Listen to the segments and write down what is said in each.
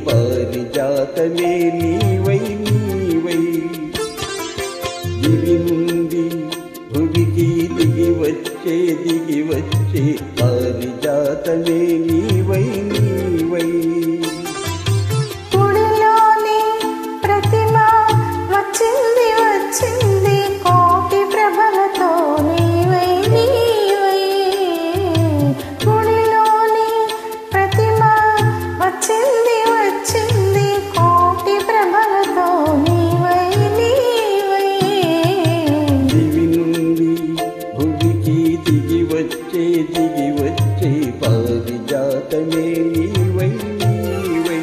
పారిజాతమే నీవై నీవై దివి నుండి భువికి దిగి వచ్చే పారిజాతమే నీవై నీవై దిగి వచ్చే పారిజాతమే నీవై నీవై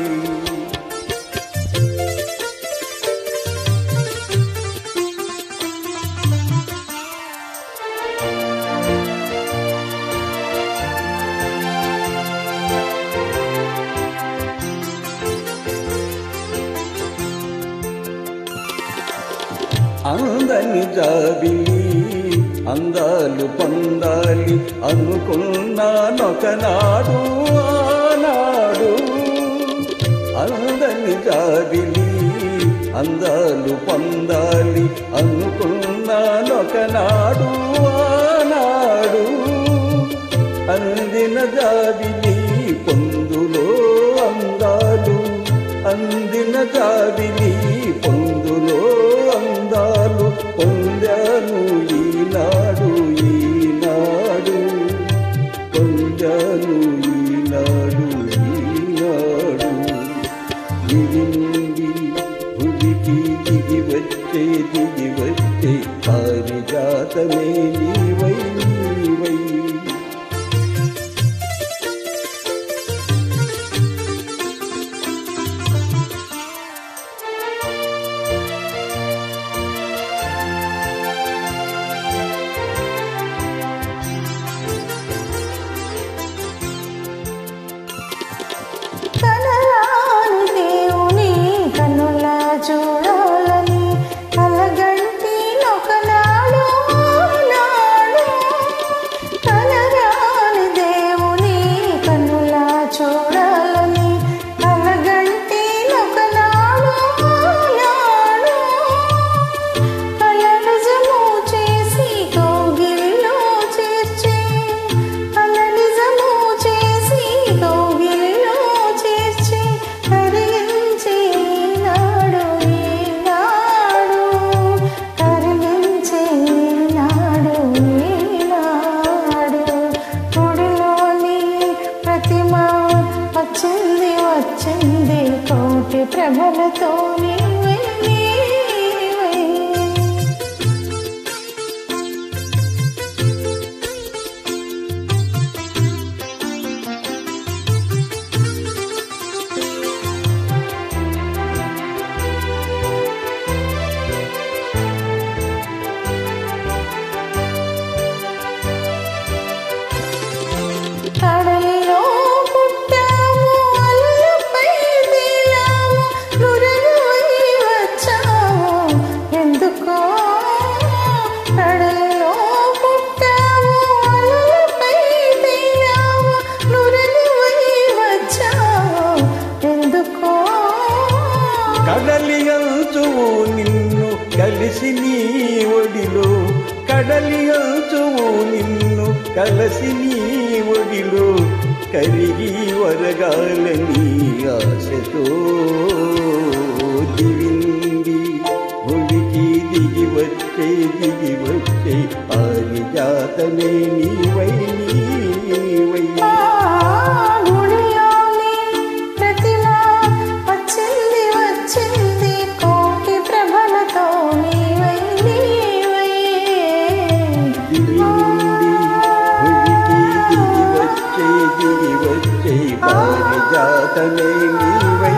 అందని జాబిలి అందాలు పొందాలి అనుకున్నానొకనాడు ఆనాడు అందని జాబిలి అందాలు పొందాలి అనుకున్నానొకనాడు ఆనాడు అందిన జాబిలి పొందులో అందాలు అందిన జాబిలి పొందులో అందాలు పొందాను ఈనాడు ఈనాడు పొందాను ఈనాడు ఈనాడు దివి నుండి భువికి దిగి వచ్చే పారిజాతమే నీవై నీవై వచ్చింది కోటి ప్రభలతో నీవై నీవై కడలియంచువు నిన్ను కలిసి నీ ఒడిలో కడలియంచువు నిన్ను కలిసి నీ ఒడిలో కరిగి వరగాలని ఆశతో దివి నుండి భువికి దిగి వచ్చే పారిజాతమే నీవై నీవై పారిజాతమే నీవై